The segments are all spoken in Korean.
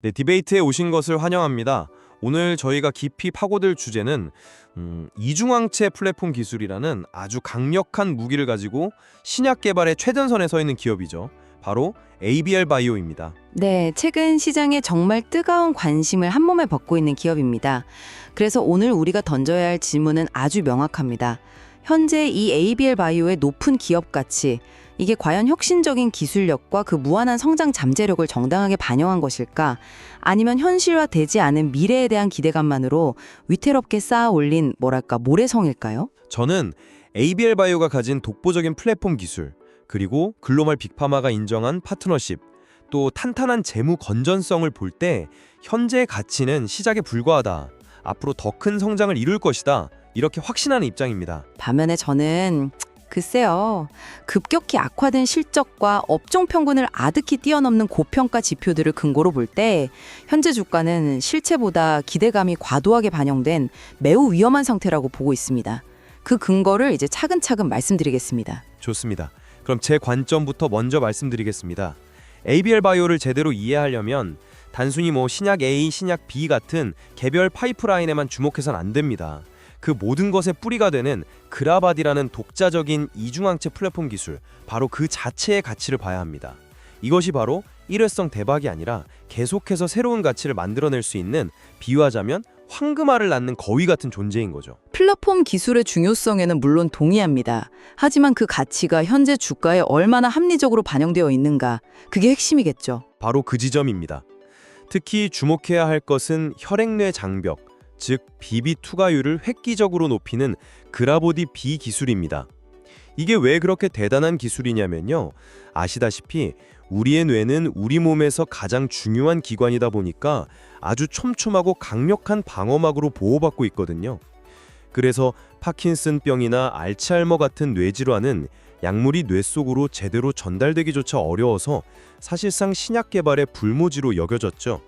네, 디베이트에 오신 것을 환영합니다. 오늘 저희가 깊이 파고들 주제는 이중항체 플랫폼 기술이라는 아주 강력한 무기를 가지고 신약 개발의 최전선에 서 있는 기업이죠. 바로 ABL 바이오입니다. 네, 최근 시장에 정말 뜨거운 관심을 한몸에 벗고 있는 기업입니다. 그래서 오늘 우리가 던져야 할 질문은 아주 명확합니다. 현재 이 ABL 바이오의 높은 기업 가치, 이게 과연 혁신적인 기술력과 그 무한한 성장 잠재력을 정당하게 반영한 것일까? 아니면 현실화되지 않은 미래에 대한 기대감만으로 위태롭게 쌓아 올린 모래성일까요? 저는 ABL 바이오가 가진 독보적인 플랫폼 기술, 그리고 글로벌 빅파마가 인정한 파트너십, 또 탄탄한 재무 건전성을 볼 때 현재의 가치는 시작에 불과하다. 앞으로 더 큰 성장을 이룰 것이다. 이렇게 확신하는 입장입니다. 반면에 저는 글쎄요. 급격히 악화된 실적과 업종 평균을 아득히 뛰어넘는 고평가 지표들을 근거로 볼 때 현재 주가는 실체보다 기대감이 과도하게 반영된 매우 위험한 상태라고 보고 있습니다. 그 근거를 이제 차근차근 말씀드리겠습니다. 좋습니다. 그럼 제 관점부터 먼저 말씀드리겠습니다. ABL 바이오를 제대로 이해하려면 단순히 신약 A, 신약 B 같은 개별 파이프라인에만 주목해서는 안 됩니다. 그 모든 것의 뿌리가 되는 그라바디라는 독자적인 이중항체 플랫폼 기술, 바로 그 자체의 가치를 봐야 합니다. 이것이 바로 일회성 대박이 아니라 계속해서 새로운 가치를 만들어낼 수 있는, 비유하자면 황금알을 낳는 거위 같은 존재인 거죠. 플랫폼 기술의 중요성에는 물론 동의합니다. 하지만 그 가치가 현재 주가에 얼마나 합리적으로 반영되어 있는가, 그게 핵심이겠죠. 바로 그 지점입니다. 특히 주목해야 할 것은 혈액뇌 장벽, 즉 BB 투과율을 획기적으로 높이는 그라보디 B 기술입니다. 이게 왜 그렇게 대단한 기술이냐면요. 아시다시피 우리의 뇌는 우리 몸에서 가장 중요한 기관이다 보니까 아주 촘촘하고 강력한 방어막으로 보호받고 있거든요. 그래서 파킨슨병이나 알츠하이머 같은 뇌질환은 약물이 뇌 속으로 제대로 전달되기조차 어려워서 사실상 신약 개발의 불모지로 여겨졌죠.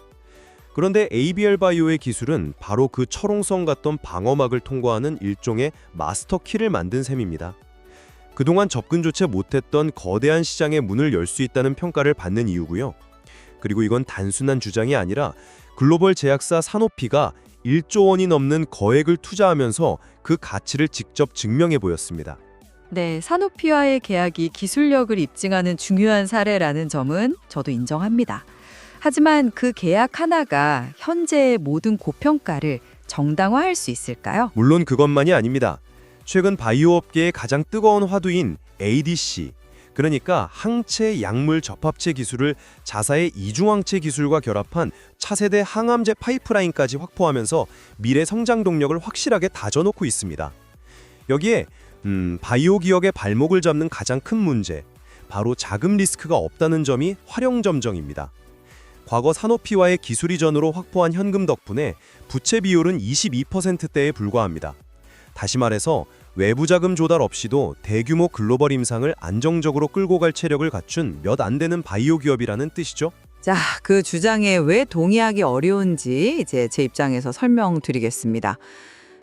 그런데 ABL 바이오의 기술은 바로 그 철옹성 같던 방어막을 통과하는 일종의 마스터 키를 만든 셈입니다. 그동안 접근조차 못했던 거대한 시장의 문을 열 수 있다는 평가를 받는 이유고요. 그리고 이건 단순한 주장이 아니라 글로벌 제약사 사노피가 1조 원이 넘는 거액을 투자하면서 그 가치를 직접 증명해 보였습니다. 네, 사노피와의 계약이 기술력을 입증하는 중요한 사례라는 점은 저도 인정합니다. 하지만 그 계약 하나가 현재의 모든 고평가를 정당화할 수 있을까요? 물론 그것만이 아닙니다. 최근 바이오 업계의 가장 뜨거운 화두인 ADC, 그러니까 항체 약물 접합체 기술을 자사의 이중항체 기술과 결합한 차세대 항암제 파이프라인까지 확보하면서 미래 성장 동력을 확실하게 다져놓고 있습니다. 여기에 바이오 기업의 발목을 잡는 가장 큰 문제, 바로 자금 리스크가 없다는 점이 활용점정입니다. 과거 사노피와의 기술 이전으로 확보한 현금 덕분에 부채 비율은 22%대에 불과합니다. 다시 말해서 외부 자금 조달 없이도 대규모 글로벌 임상을 안정적으로 끌고 갈 체력을 갖춘 몇 안 되는 바이오 기업이라는 뜻이죠. 자, 그 주장에 왜 동의하기 어려운지 이제 제 입장에서 설명드리겠습니다.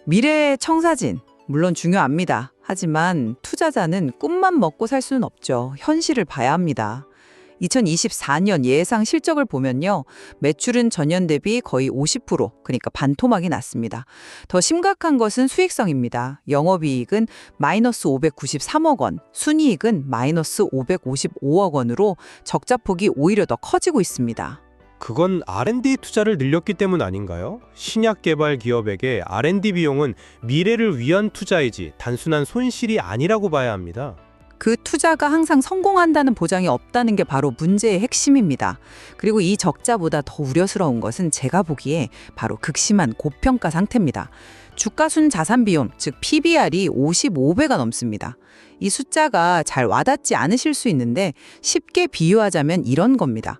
미래의 청사진, 물론 중요합니다. 하지만 투자자는 꿈만 먹고 살 수는 없죠. 현실을 봐야 합니다. 2024년 예상 실적을 보면요. 매출은 전년 대비 거의 50%, 그러니까 반토막이 났습니다. 더 심각한 것은 수익성입니다. 영업이익은 마이너스 593억 원, 순이익은 마이너스 555억 원으로 적자폭이 오히려 더 커지고 있습니다. 그건 R&D 투자를 늘렸기 때문 아닌가요? 신약 개발 기업에게 R&D 비용은 미래를 위한 투자이지 단순한 손실이 아니라고 봐야 합니다. 그 투자가 항상 성공한다는 보장이 없다는 게 바로 문제의 핵심입니다. 그리고 이 적자보다 더 우려스러운 것은 제가 보기에 바로 극심한 고평가 상태입니다. 주가순 자산 비용, 즉 PBR이 55배가 넘습니다. 이 숫자가 잘 와닿지 않으실 수 있는데 쉽게 비유하자면 이런 겁니다.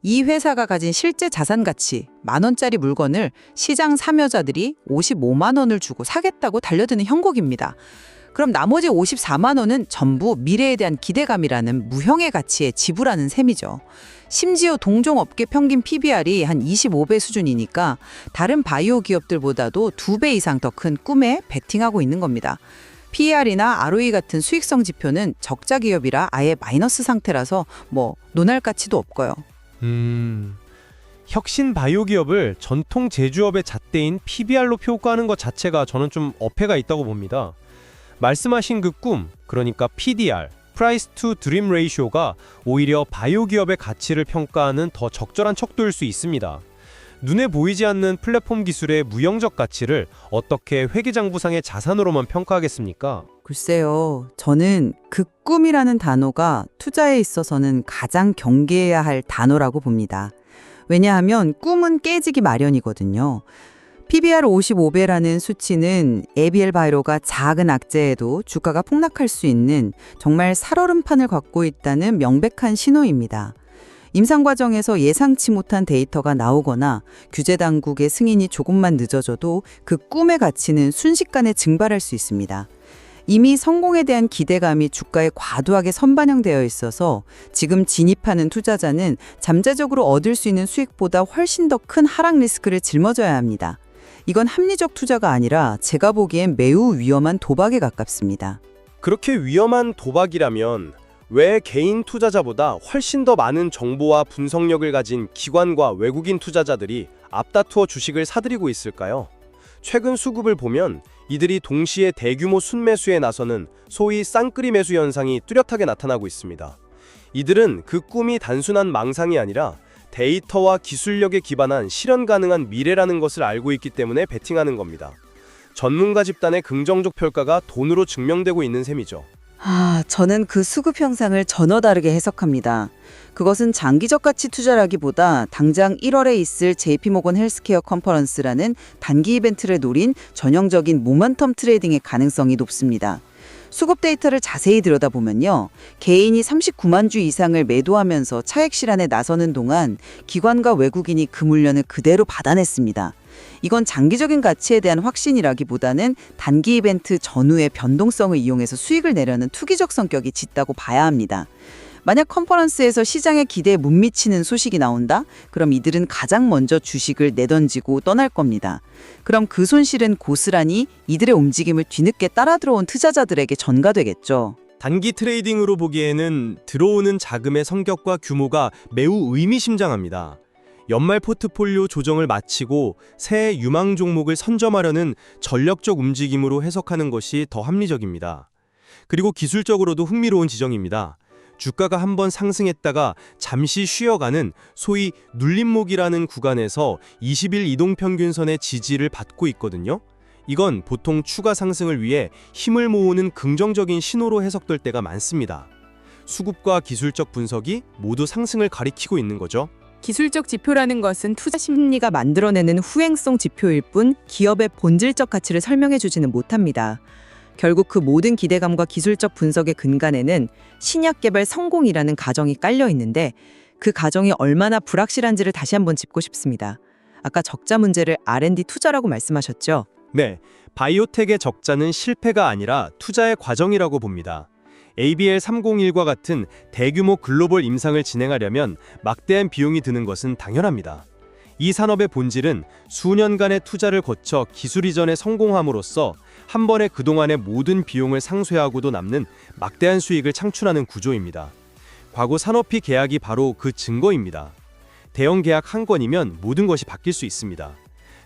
이 회사가 가진 실제 자산 가치 10,000원짜리 물건을 시장 참여자들이 55만 원을 주고 사겠다고 달려드는 형국입니다. 그럼 나머지 54만 원은 전부 미래에 대한 기대감이라는 무형의 가치에 지불하는 셈이죠. 심지어 동종업계 평균 PBR이 한 25배 수준이니까 다른 바이오 기업들보다도 2배 이상 더 큰 꿈에 베팅하고 있는 겁니다. PER이나 ROE 같은 수익성 지표는 적자 기업이라 아예 마이너스 상태라서 논할 가치도 없고요. 혁신 바이오 기업을 전통 제조업의 잣대인 PBR로 평가하는 것 자체가 저는 좀 어폐가 있다고 봅니다. 말씀하신 그 꿈, 그러니까 PDR, Price to Dream Ratio가 오히려 바이오 기업의 가치를 평가하는 더 적절한 척도일 수 있습니다. 눈에 보이지 않는 플랫폼 기술의 무형적 가치를 어떻게 회계장부상의 자산으로만 평가하겠습니까? 글쎄요. 저는 그 꿈이라는 단어가 투자에 있어서는 가장 경계해야 할 단어라고 봅니다. 왜냐하면 꿈은 깨지기 마련이거든요. PBR 55배라는 수치는 ABL 바이오가 작은 악재에도 주가가 폭락할 수 있는 정말 살얼음판을 갖고 있다는 명백한 신호입니다. 임상 과정에서 예상치 못한 데이터가 나오거나 규제 당국의 승인이 조금만 늦어져도 그 꿈의 가치는 순식간에 증발할 수 있습니다. 이미 성공에 대한 기대감이 주가에 과도하게 선반영되어 있어서 지금 진입하는 투자자는 잠재적으로 얻을 수 있는 수익보다 훨씬 더 큰 하락 리스크를 짊어져야 합니다. 이건 합리적 투자가 아니라 제가 보기엔 매우 위험한 도박에 가깝습니다. 그렇게 위험한 도박이라면 왜 개인 투자자보다 훨씬 더 많은 정보와 분석력을 가진 기관과 외국인 투자자들이 앞다투어 주식을 사들이고 있을까요? 최근 수급을 보면 이들이 동시에 대규모 순매수에 나서는 소위 쌍끌이 매수 현상이 뚜렷하게 나타나고 있습니다. 이들은 그 꿈이 단순한 망상이 아니라 데이터와 기술력에 기반한 실현 가능한 미래라는 것을 알고 있기 때문에 베팅하는 겁니다. 전문가 집단의 긍정적 평가가 돈으로 증명되고 있는 셈이죠. 저는 그 수급 형상을 전혀 다르게 해석합니다. 그것은 장기적 가치 투자라기보다 당장 1월에 있을 JP모건 헬스케어 컨퍼런스라는 단기 이벤트를 노린 전형적인 모멘텀 트레이딩의 가능성이 높습니다. 수급 데이터를 자세히 들여다보면요. 개인이 39만 주 이상을 매도하면서 차익 실현에 나서는 동안 기관과 외국인이 그 물량을 그대로 받아냈습니다. 이건 장기적인 가치에 대한 확신이라기보다는 단기 이벤트 전후의 변동성을 이용해서 수익을 내려는 투기적 성격이 짙다고 봐야 합니다. 만약 컨퍼런스에서 시장의 기대에 못 미치는 소식이 나온다? 그럼 이들은 가장 먼저 주식을 내던지고 떠날 겁니다. 그럼 그 손실은 고스란히 이들의 움직임을 뒤늦게 따라 들어온 투자자들에게 전가되겠죠. 단기 트레이딩으로 보기에는 들어오는 자금의 성격과 규모가 매우 의미심장합니다. 연말 포트폴리오 조정을 마치고 새 유망 종목을 선점하려는 전략적 움직임으로 해석하는 것이 더 합리적입니다. 그리고 기술적으로도 흥미로운 지적입니다. 주가가 한번 상승했다가 잠시 쉬어가는 소위 눌림목이라는 구간에서 20일 이동평균선의 지지를 받고 있거든요. 이건 보통 추가 상승을 위해 힘을 모으는 긍정적인 신호로 해석될 때가 많습니다. 수급과 기술적 분석이 모두 상승을 가리키고 있는 거죠. 기술적 지표라는 것은 투자 심리가 만들어내는 후행성 지표일 뿐 기업의 본질적 가치를 설명해주지는 못합니다. 결국 그 모든 기대감과 기술적 분석의 근간에는 신약 개발 성공이라는 가정이 깔려 있는데 그 가정이 얼마나 불확실한지를 다시 한번 짚고 싶습니다. 아까 적자 문제를 R&D 투자라고 말씀하셨죠? 네, 바이오텍의 적자는 실패가 아니라 투자의 과정이라고 봅니다. ABL 301과 같은 대규모 글로벌 임상을 진행하려면 막대한 비용이 드는 것은 당연합니다. 이 산업의 본질은 수년간의 투자를 거쳐 기술 이전에 성공함으로써 한 번에 그동안의 모든 비용을 상쇄하고도 남는 막대한 수익을 창출하는 구조입니다. 과거 산업비 계약이 바로 그 증거입니다. 대형 계약 한 건이면 모든 것이 바뀔 수 있습니다.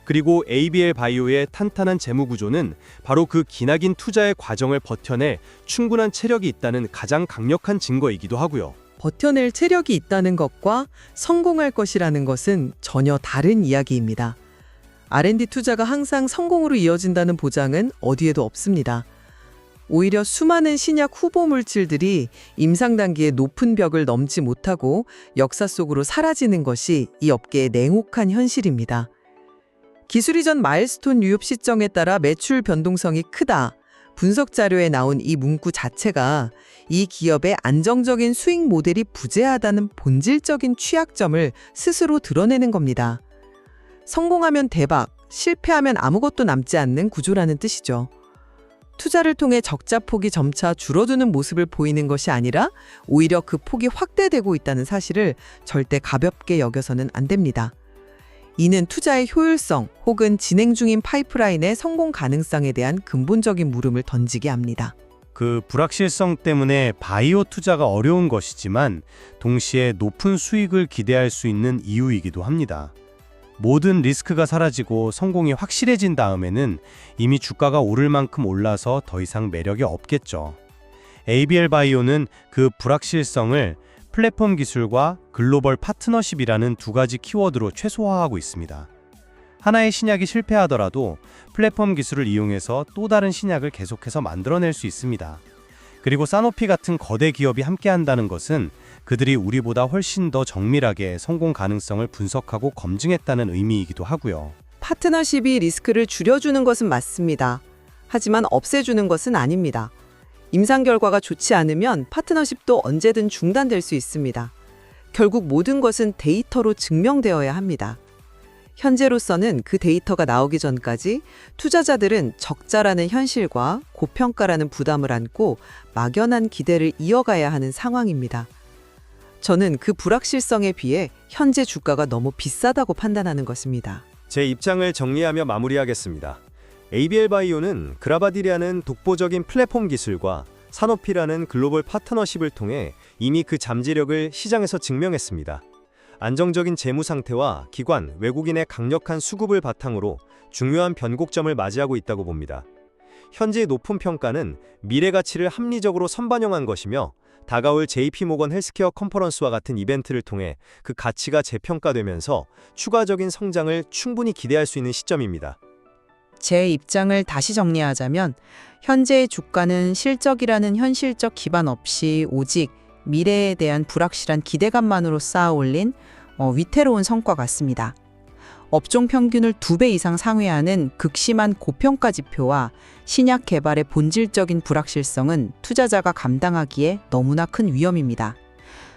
그리고 ABL 바이오의 탄탄한 재무 구조는 바로 그 기나긴 투자의 과정을 버텨낼 충분한 체력이 있다는 가장 강력한 증거이기도 하고요. 버텨낼 체력이 있다는 것과 성공할 것이라는 것은 전혀 다른 이야기입니다. R&D 투자가 항상 성공으로 이어진다는 보장은 어디에도 없습니다. 오히려 수많은 신약 후보 물질들이 임상 단계의 높은 벽을 넘지 못하고 역사 속으로 사라지는 것이 이 업계의 냉혹한 현실입니다. 기술 이전 마일스톤 유입 시점에 따라 매출 변동성이 크다. 분석 자료에 나온 이 문구 자체가 이 기업의 안정적인 수익 모델이 부재하다는 본질적인 취약점을 스스로 드러내는 겁니다. 성공하면 대박, 실패하면 아무것도 남지 않는 구조라는 뜻이죠. 투자를 통해 적자 폭이 점차 줄어드는 모습을 보이는 것이 아니라 오히려 그 폭이 확대되고 있다는 사실을 절대 가볍게 여겨서는 안 됩니다. 이는 투자의 효율성 혹은 진행 중인 파이프라인의 성공 가능성에 대한 근본적인 물음을 던지게 합니다. 그 불확실성 때문에 바이오 투자가 어려운 것이지만 동시에 높은 수익을 기대할 수 있는 이유이기도 합니다. 모든 리스크가 사라지고 성공이 확실해진 다음에는 이미 주가가 오를 만큼 올라서 더 이상 매력이 없겠죠. ABL 바이오는 그 불확실성을 플랫폼 기술과 글로벌 파트너십이라는 두 가지 키워드로 최소화하고 있습니다. 하나의 신약이 실패하더라도 플랫폼 기술을 이용해서 또 다른 신약을 계속해서 만들어낼 수 있습니다. 그리고 사노피 같은 거대 기업이 함께한다는 것은 그들이 우리보다 훨씬 더 정밀하게 성공 가능성을 분석하고 검증했다는 의미이기도 하고요. 파트너십이 리스크를 줄여주는 것은 맞습니다. 하지만 없애주는 것은 아닙니다. 임상 결과가 좋지 않으면 파트너십도 언제든 중단될 수 있습니다. 결국 모든 것은 데이터로 증명되어야 합니다. 현재로서는 그 데이터가 나오기 전까지 투자자들은 적자라는 현실과 고평가라는 부담을 안고 막연한 기대를 이어가야 하는 상황입니다. 저는 그 불확실성에 비해 현재 주가가 너무 비싸다고 판단하는 것입니다. 제 입장을 정리하며 마무리하겠습니다. ABL 바이오는 그라바디라는 독보적인 플랫폼 기술과 사노피라는 글로벌 파트너십을 통해 이미 그 잠재력을 시장에서 증명했습니다. 안정적인 재무 상태와 기관, 외국인의 강력한 수급을 바탕으로 중요한 변곡점을 맞이하고 있다고 봅니다. 현재의 높은 평가는 미래 가치를 합리적으로 선반영한 것이며 다가올 JP모건 헬스케어 컨퍼런스와 같은 이벤트를 통해 그 가치가 재평가되면서 추가적인 성장을 충분히 기대할 수 있는 시점입니다. 제 입장을 다시 정리하자면 현재의 주가는 실적이라는 현실적 기반 없이 오직 미래에 대한 불확실한 기대감만으로 쌓아 올린 위태로운 성과 같습니다. 업종 평균을 2배 이상 상회하는 극심한 고평가 지표와 신약 개발의 본질적인 불확실성은 투자자가 감당하기에 너무나 큰 위험입니다.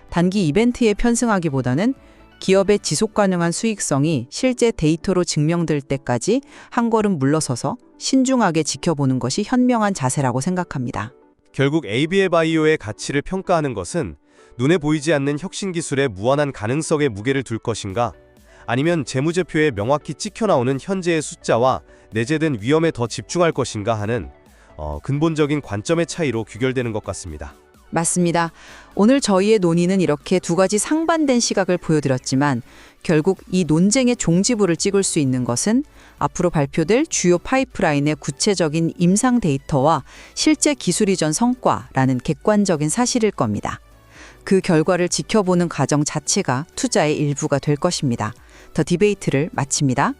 단기 이벤트에 편승하기보다는 기업의 지속 가능한 수익성이 실제 데이터로 증명될 때까지 한 걸음 물러서서 신중하게 지켜보는 것이 현명한 자세라고 생각합니다. 결국 ABL 바이오의 가치를 평가하는 것은 눈에 보이지 않는 혁신 기술의 무한한 가능성에 무게를 둘 것인가, 아니면 재무제표에 명확히 찍혀나오는 현재의 숫자와 내재된 위험에 더 집중할 것인가 하는 근본적인 관점의 차이로 귀결되는 것 같습니다. 맞습니다. 오늘 저희의 논의는 이렇게 두 가지 상반된 시각을 보여드렸지만 결국 이 논쟁의 종지부를 찍을 수 있는 것은 앞으로 발표될 주요 파이프라인의 구체적인 임상 데이터와 실제 기술 이전 성과라는 객관적인 사실일 겁니다. 그 결과를 지켜보는 과정 자체가 투자의 일부가 될 것입니다. 더 디베이트를 마칩니다.